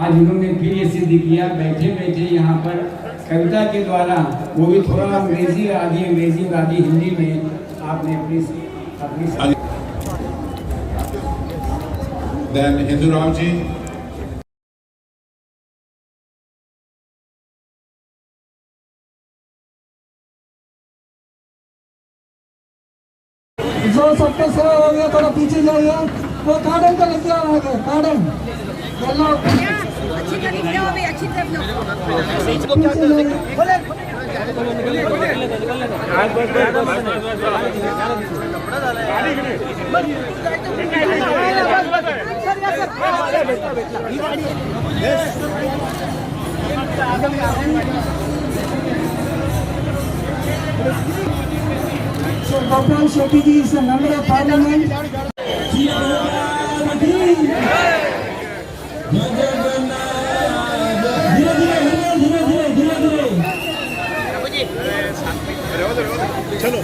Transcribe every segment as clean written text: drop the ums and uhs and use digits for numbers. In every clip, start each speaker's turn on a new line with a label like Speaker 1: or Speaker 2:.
Speaker 1: आज इन्होंने फिर ये सिद्ध किया, बैठे बैठे यहाँ पर कविता के द्वारा, वो भी थोड़ा अंग्रेजी आदि हिंदी में आपने अपनी
Speaker 2: Then Hinduram ji.
Speaker 3: जो सबके सेवा हो गया थोड़ा पीछे जाइए, वो गार्डन का लेके आओ आगे, गार्डन
Speaker 4: अच्छी तरह से वो भी अच्छी तरह
Speaker 3: So Gopal Shetty ji is a member of parliament.
Speaker 2: चलो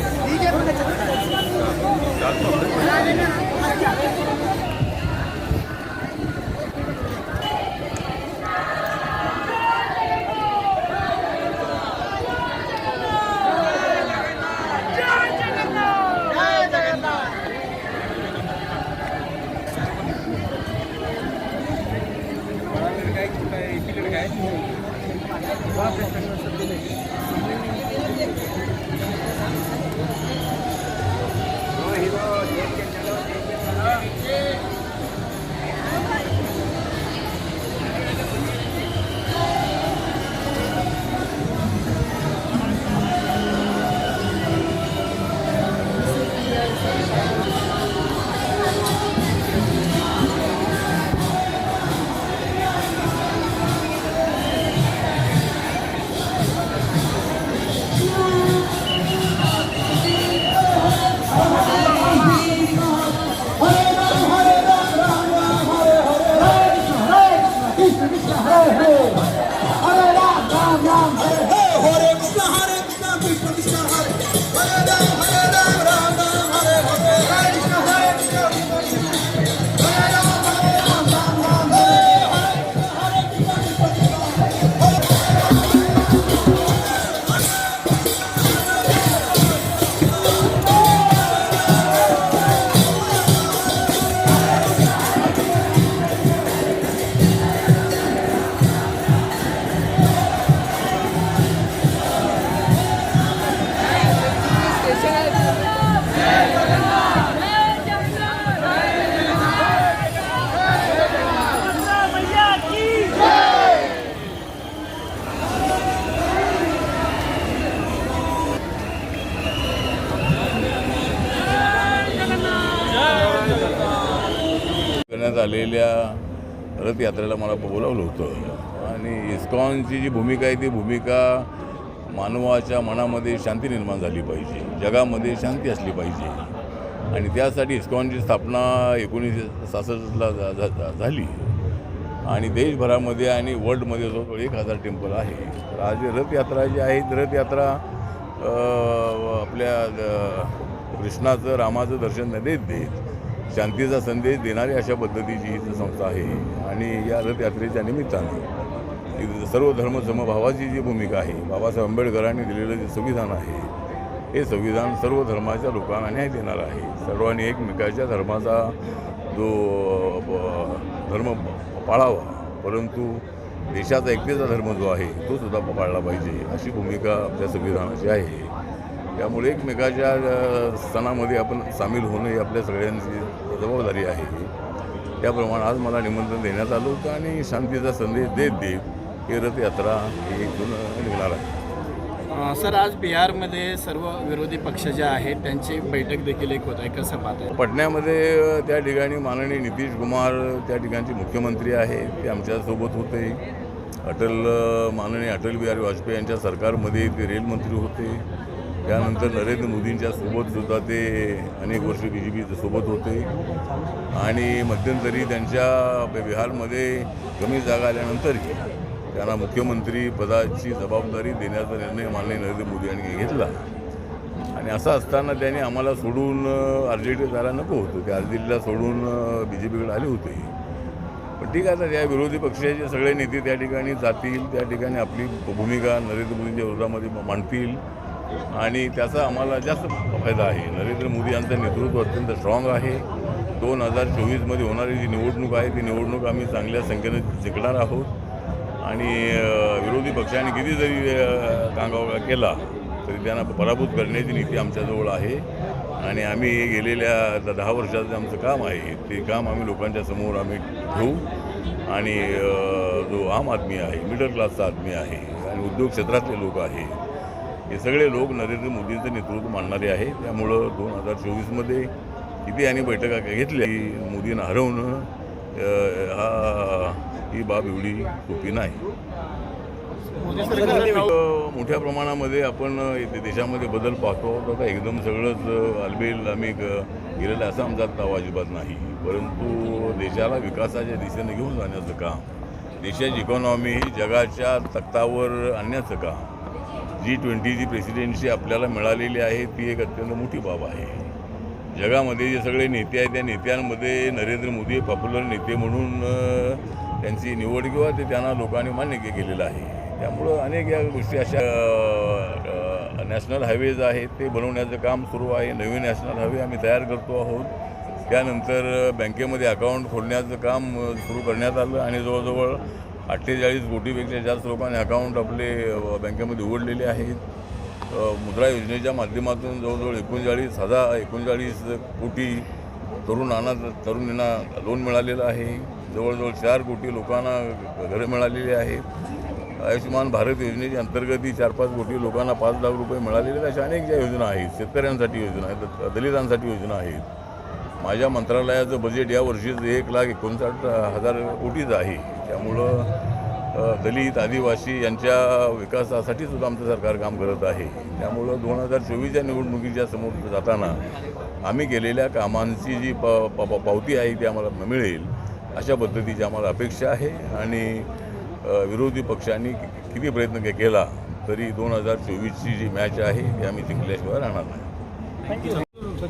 Speaker 5: करण्यात आलेल्या रथयात्रेला मला बोलावलं होतं आणि इस्कॉनची जी भूमिका आहे ती भूमिका मानवाच्या मनामध्ये शांती निर्माण झाली पाहिजे, जगामध्ये शांती असली पाहिजे आणि त्यासाठी इस्कॉनची स्थापना 1966ला झाली आणि देशभरामध्ये आणि वर्ल्डमध्ये जवळजवळ 1000 टेम्पल आहे. तर आज रथयात्रा जी आहे रथयात्रा आपल्या कृष्णाचं रामाचं दर्शन देत शांतीचा संदेश देणारी अशा पद्धतीची ही संस्था आहे आणि या रथयात्रेच्या निमित्ताने सर्व धर्म समभावाची जी भूमिका आहे, बाबासाहेब आंबेडकरांनी दिलेलं जे संविधान आहे हे संविधान सर्व धर्माच्या लोकांना न्याय देणार आहे. सर्वांनी एकमेकाच्या धर्माचा जो धर्म पाळावा, परंतु देशाचा एकतेचा धर्म जो आहे तो सुद्धा पाळला पाहिजे अशी भूमिका आपल्या संविधानाची आहे. त्यामुळे एकमेकाच्या सणामध्ये आपण सामील होणं ही आपल्या सगळ्यांची जबाबदारी आहे. त्याप्रमाणे आज मला निमंत्रण देण्यात आलं होतं आणि शांतीचा संदेश देत ही रथयात्रा ही इथून निघणार आहे.
Speaker 6: सर, आज बिहारमध्ये सर्व विरोधी पक्ष जे आहेत त्यांची बैठक देखील एक होत आहे, कसं पाहताय?
Speaker 5: पटण्यामध्ये त्या ठिकाणी माननीय नितीश कुमार त्या ठिकाणचे मुख्यमंत्री आहेत, ते आमच्यासोबत होते. माननीय अटल बिहारी वाजपेयी यांच्या सरकारमध्ये ते रेलमंत्री होते. त्यानंतर नरेंद्र मोदींच्या सोबतसुद्धा ते अनेक वर्ष BJP सोबत होते आणि मध्यंतरी त्यांच्या बिहारमध्ये कमी जागा आल्यानंतरही त्यांना मुख्यमंत्री पदाची जबाबदारी देण्याचा निर्णय माननीय नरेंद्र मोदी यांनी घेतला आणि असं असताना त्यांनी आम्हाला सोडून RJD जायला नको होतं. ते RJDला सोडून BJPकडे आले होते. पण ठीक आहे, तर या विरोधी पक्षाचे सगळे नेते त्या ठिकाणी जातील, त्या ठिकाणी आपली भूमिका नरेंद्र मोदींच्या विरोधामध्ये मांडतील आणि त्याचा आम्हाला जास्त फायदा आहे. नरेंद्र मोदी यांचं नेतृत्व अत्यंत स्ट्रॉंग आहे. 2024मध्ये होणारी जी निवडणूक आहे ती निवडणूक आम्ही चांगल्या संख्येने जिंकणार आहोत आणि विरोधी पक्षाने किती जरी कांगावा केला तरी त्यांना पराभूत करण्याची नीती आमच्याजवळ आहे आणि आम्ही गेलेल्या 10 वर्षाचं आमचं काम आहे ते काम आम्ही लोकांच्या समोर आम्ही ठेवू आणि जो आम आदमी आहे, मिडल क्लासचा आदमी आहे आणि उद्योग क्षेत्रातले लोक आहे, हे सगळे लोक नरेंद्र मोदींचं नेतृत्व मानणारे आहे. त्यामुळं 2024मध्ये किती यांनी बैठका घेतल्या मोदींना हरवणं ही बाब एवढी सोपी नाही. मोठ्या प्रमाणामध्ये आपण देशामध्ये बदल पाहतो. आता एकदम सगळंच अलबेल आम्ही गेलेलं असं आमचा दावा अजिबात नाही, परंतु देशाला विकासाच्या दिशेने घेऊन जाण्याचं काम, देशाची इकॉनॉमी जगाच्या तख्तावर आणण्याचं काम, G20ची प्रेसिडेन्सी आपल्याला मिळालेली आहे ती एक अत्यंत मोठी बाब आहे. जगामध्ये जे सगळे नेते आहेत त्या नेत्यांमध्ये नरेंद्र मोदी पॉप्युलर नेते म्हणून त्यांची निवड किंवा ते त्यांना लोकांनी मान्य केलेलं आहे. त्यामुळं अनेक या गोष्टी अशा नॅशनल हायवेज आहेत ते बनवण्याचं काम सुरू आहे. नवीन नॅशनल हायवे आम्ही तयार करतो आहोत. त्यानंतर बँकेमध्ये अकाउंट खोलण्याचं काम सुरू करण्यात आलं आणि जवळजवळ 48 कोटीपेक्षा जास्त लोकांनी अकाउंट आपले बँकेमध्ये उघडलेले आहेत. मुद्रा योजनेच्या माध्यमातून जवळजवळ 39 कोटी तरुणांना लोन मिळालेलं आहे. जवळजवळ 4 कोटी लोकांना घरं मिळालेली आहेत. आयुष्यमान भारत योजनेच्या अंतर्गत 4-5 कोटी लोकांना 5 लाख रुपये मिळालेले अशा अनेक ज्या योजना आहेत, शेतकऱ्यांसाठी योजना आहेत, दलितांसाठी योजना आहेत. माझ्या मंत्रालयाचं बजेट या वर्षीचं 1,59,000 कोटीचं आहे. त्यामुळं दलित आदिवासी यांच्या विकासासाठी सुद्धा आमचं सरकार काम करत आहे. त्यामुळं 2024च्या निवडणुकीच्या समोर जाताना आम्ही केलेल्या कामांची जी पावती आहे ती आम्हाला मिळेल अशा पद्धतीची आम्हाला अपेक्षा आहे आणि विरोधी पक्षांनी किती प्रयत्न केला तरी 2024ची जी मॅच आहे ती आम्ही जिंकल्याशिवाय राहणार नाही.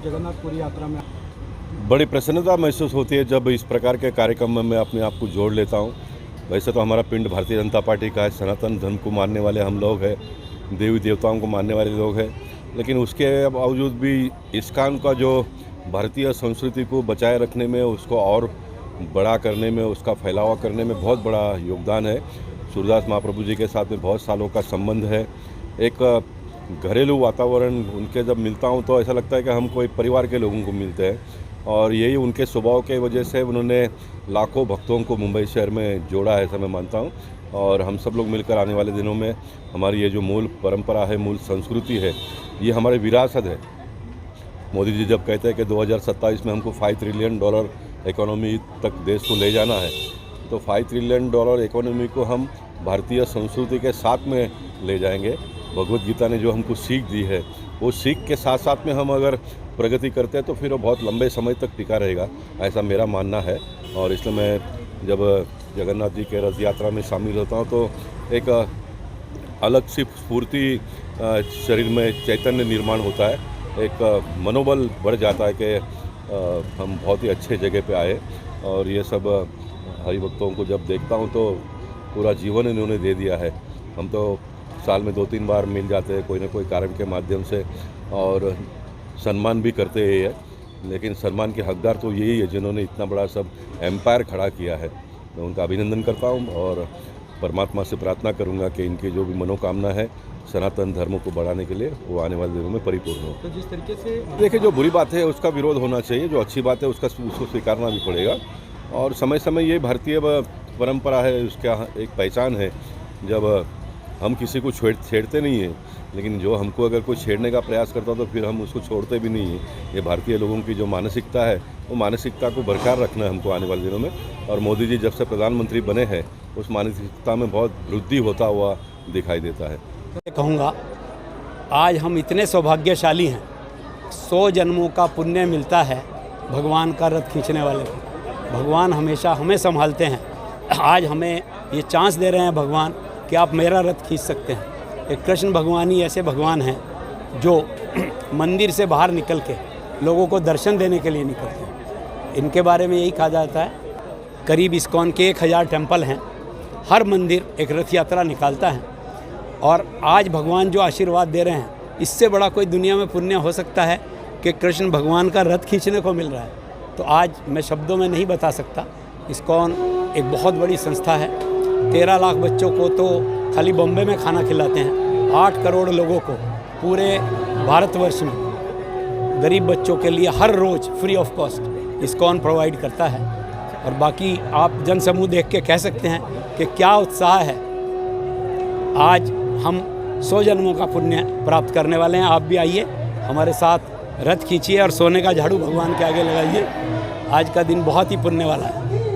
Speaker 3: जगन्नाथपुरी यात्रा में
Speaker 4: बड़ी प्रसन्नता महसूस होती है जब इस प्रकार के कार्यक्रम में मैं अपने आप को जोड़ लेता हूँ. वैसे तो हमारा पिंड भारतीय जनता पार्टी का है, सनातन धर्म को मानने वाले हम लोग हैं, देवी देवताओं को मानने वाले लोग हैं, लेकिन उसके बावजूद भी इस्कॉन का जो भारतीय संस्कृति को बचाए रखने में, उसको और बड़ा करने में, उसका फैलावा करने में बहुत बड़ा योगदान है. सूरदास महाप्रभु जी के साथ में बहुत सालों का संबंध है. एक घरेलू वातावरण उनके जब मिलता हूँ तो ऐसा लगता है कि हम कोई परिवार के लोगों को मिलते हैं और यही उनके स्वभाव के वजह से उन्होंने लाखों भक्तों को मुंबई शहर में जोड़ा है, ऐसा मैं मानता हूँ. और हम सब लोग मिलकर आने वाले दिनों में हमारी ये जो मूल परंपरा है, मूल संस्कृति है, ये हमारी विरासत है. मोदी जी जब कहते हैं कि 2027 में हमको $5 ट्रिलियन इकोनॉमी तक देश को ले जाना है, तो $5 ट्रिलियन इकोनॉमी को हम भारतीय संस्कृति के साथ में ले जाएंगे. भगवत गीता ने जो हमको सीख दी है, वो सीख के साथ साथ में हम अगर प्रगति करते हैं तो फिर वो बहुत लंबे समय तक टिका रहेगा, ऐसा मेरा मानना है. और इसलिए मैं जब जगन्नाथ जी के रथ यात्रा में शामिल होता हूँ तो एक अलग सी स्फूर्ति शरीर में चैतन्य निर्माण होता है, एक मनोबल बढ़ जाता है कि हम बहुत ही अच्छे जगह पे आए. और ये सब हरिभक्तों को जब देखता हूँ तो पूरा जीवन इन्होंने दे दिया है. हम तो साल में 2-3 बार मिल जाते हैं कोई ना कोई कारण के माध्यम से और सम्मान भी करते हैं, लेकिन सम्मान के हकदार तो यही है जिन्होंने इतना बड़ा सब एम्पायर खड़ा किया है. मैं उनका अभिनंदन करता हूँ और परमात्मा से प्रार्थना करूँगा कि इनकी जो भी मनोकामना है सनातन धर्म को बढ़ाने के लिए वो आने वाले दिनों में परिपूर्ण हो.
Speaker 3: तो जिस तरीके से
Speaker 4: देखिए, जो बुरी बात है उसका विरोध होना चाहिए, जो अच्छी बात है उसको स्वीकारना भी पड़ेगा. और समय समय ये भारतीय परंपरा है, उसका एक पहचान है. जब हम किसी को छेड़ते नहीं हैं, लेकिन जो हमको अगर कोई छेड़ने का प्रयास करता तो फिर हम उसको छोड़ते भी नहीं हैं. ये भारतीय लोगों की जो मानसिकता है, वो मानसिकता को बरकरार रखना है हमको आने वाले दिनों में. और मोदी जी जब से प्रधानमंत्री बने हैं उस मानसिकता में बहुत वृद्धि होता हुआ दिखाई देता है.
Speaker 7: कहूँगा आज हम इतने सौभाग्यशाली हैं, 100 जन्मों का पुण्य मिलता है भगवान का रथ खींचने वाले को. भगवान हमेशा हमें संभालते हैं. आज हमें ये चांस दे रहे हैं भगवान कि आप मेरा रथ खींच सकते हैं. एक कृष्ण भगवान ही ऐसे भगवान हैं जो मंदिर से बाहर निकल के लोगों को दर्शन देने के लिए निकलते हैं. इनके बारे में यही कहा जाता है करीब इस्कॉन के 1000 टेम्पल हैं। हर मंदिर एक रथ यात्रा निकालता है और आज भगवान जो आशीर्वाद दे रहे हैं, इससे बड़ा कोई दुनिया में पुण्य हो सकता है कि कृष्ण भगवान का रथ खींचने को मिल रहा है। तो आज मैं शब्दों में नहीं बता सकता। इस्कॉन एक बहुत बड़ी संस्था है। 13 लाख बच्चों को तो खाली बॉम्बे में खाना खिलाते हैं। 8 करोड़ लोगों को पूरे भारतवर्ष में गरीब बच्चों के लिए हर रोज़ free of cost ISKCON provide करता है। और बाकी आप जनसमूह देख के कह सकते हैं कि क्या उत्साह है। आज हम 100 जन्मों का पुण्य प्राप्त करने वाले हैं। आप भी आइए, हमारे साथ रथ खींचिए और सोने का झाड़ू भगवान के आगे लगाइए। आज का दिन बहुत ही पुण्य वाला है।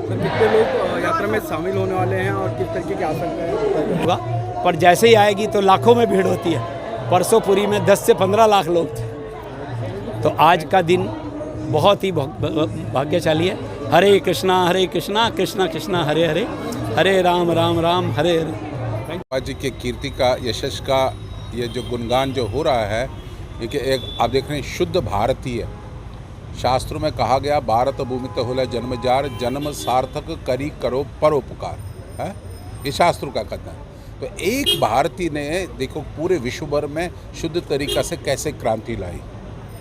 Speaker 6: सर, कितने लोग यात्रा में शामिल होने वाले हैं और किस तरीके की आशंका
Speaker 7: होगा, पर जैसे ही आएगी तो लाखों में भीड़ होती है। परसों पुरी में 10 से 15 लाख लोग थे। तो आज का दिन बहुत ही भाग्यशाली है। हरे कृष्णा कृष्णा कृष्णा हरे हरे, हरे राम राम राम हरे हरे।
Speaker 2: जी के कीर्ति का, यशस का ये जो गुणगान जो हो रहा है, ये एक आप देख रहे हैं शुद्ध भारतीय। शास्त्रों में कहा गया, भारत भूमित होला जन्मजार, जन्म सार्थक करी करो परोपकार है, ये शास्त्रों का कथन है। तो एक भारतीय ने देखो पूरे विश्व भर में शुद्ध तरीक़ा से कैसे क्रांति लाई।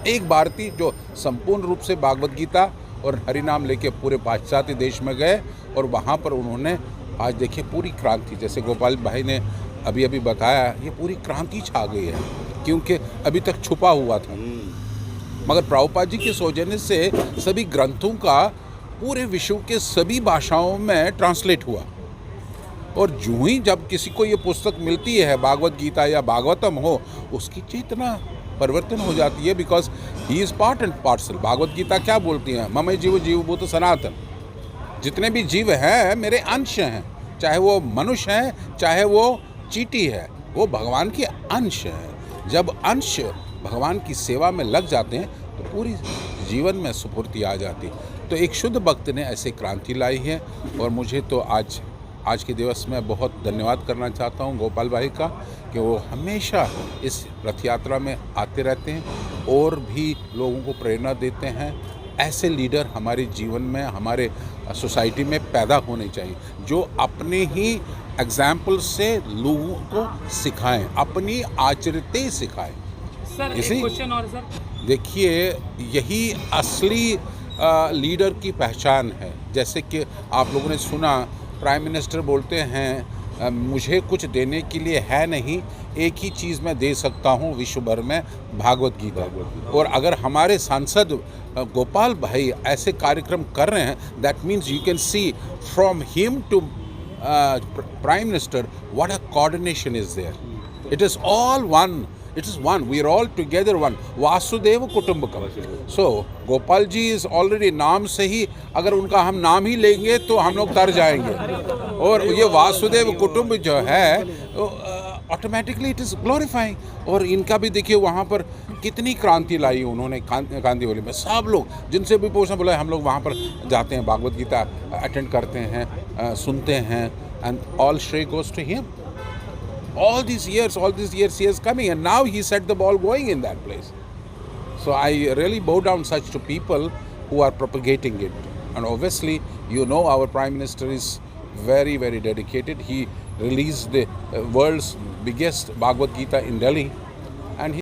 Speaker 2: एक भारतीय जो संपूर्ण रूप से भागवत गीता और हरिनाम लेके पूरे पाश्चात्य देश में गए और वहाँ पर उन्होंने आज देखिए पूरी क्रांति, जैसे गोपाल भाई ने अभी अभी बताया, ये पूरी क्रांति छा गई है, क्योंकि अभी तक छुपा हुआ था। मगर प्रभुपाद जी के सौजन्य से सभी ग्रंथों का पूरे विश्व के सभी भाषाओं में ट्रांसलेट हुआ। और जो ही जब किसी को ये पुस्तक मिलती है, भागवत गीता या भागवतम हो, उसकी चेतना परिवर्तन हो जाती है, because he is part and parcel. Bhagavad Gita क्या बोलती है? मम जीव जीवभूत सनातन। जितने भी जीव हैं मेरे अंश हैं, चाहे वो मनुष्य हैं चाहे वो चींटी है, वो भगवान के अंश हैं। जब अंश भगवान की सेवा में लग जाते हैं तो पूरी जीवन में स्फूर्ति आ जाती। तो एक शुद्ध भक्त ने ऐसे क्रांति लाई है। और मुझे तो आज के दिवस में बहुत धन्यवाद करना चाहता हूँ गोपाल भाई का, कि वो हमेशा इस रथ यात्रा में आते रहते हैं और भी लोगों को प्रेरणा देते हैं। ऐसे लीडर हमारे जीवन में, हमारे सोसाइटी में पैदा होने चाहिए, जो अपने ही एग्जाम्पल से लोगों को सिखाएं, अपनी आचरते सिखाएं।
Speaker 8: सर, एक क्वेश्चन और सर।
Speaker 2: देखिए, यही असली लीडर की पहचान है। जैसे कि आप लोगों ने सुना, प्राइम मिनिस्टर बोलते हैं मुझे कुछ देने के लिए है नहीं, एक ही चीज़ मैं दे सकता हूँ विश्व भर में, भागवत गीता। और अगर हमारे सांसद गोपाल भाई ऐसे कार्यक्रम कर रहे हैं, that means you can see from him to prime minister what a coordination is there. It is all one, it is one, we are all together one, वासुदेव कुटुंबकम। So Gopal ji is already, नाम से ही अगर उनका हम नाम ही लेंगे तो हम लोग तर जाएंगे। और ये वासुदेव कुटुंब जो है ऑटोमेटिकली इट इज़ ग्लोरीफाइंग। और इनका भी देखिए वहाँ पर कितनी क्रांति लाई उन्होंने। कांदीवली में सब लोग जिनसे भी पूछना बोला, हम लोग वहाँ पर जाते हैं, भागवत गीता अटेंड करते हैं, सुनते हैं, एंड ऑल श्रेय goes to him. All these years he is coming, and now he set the ball going in that place. So I really bow down such to people who are propagating it. And obviously, you know, our Prime Minister is very, very dedicated. He released the world's biggest Bhagavad Gita in Delhi.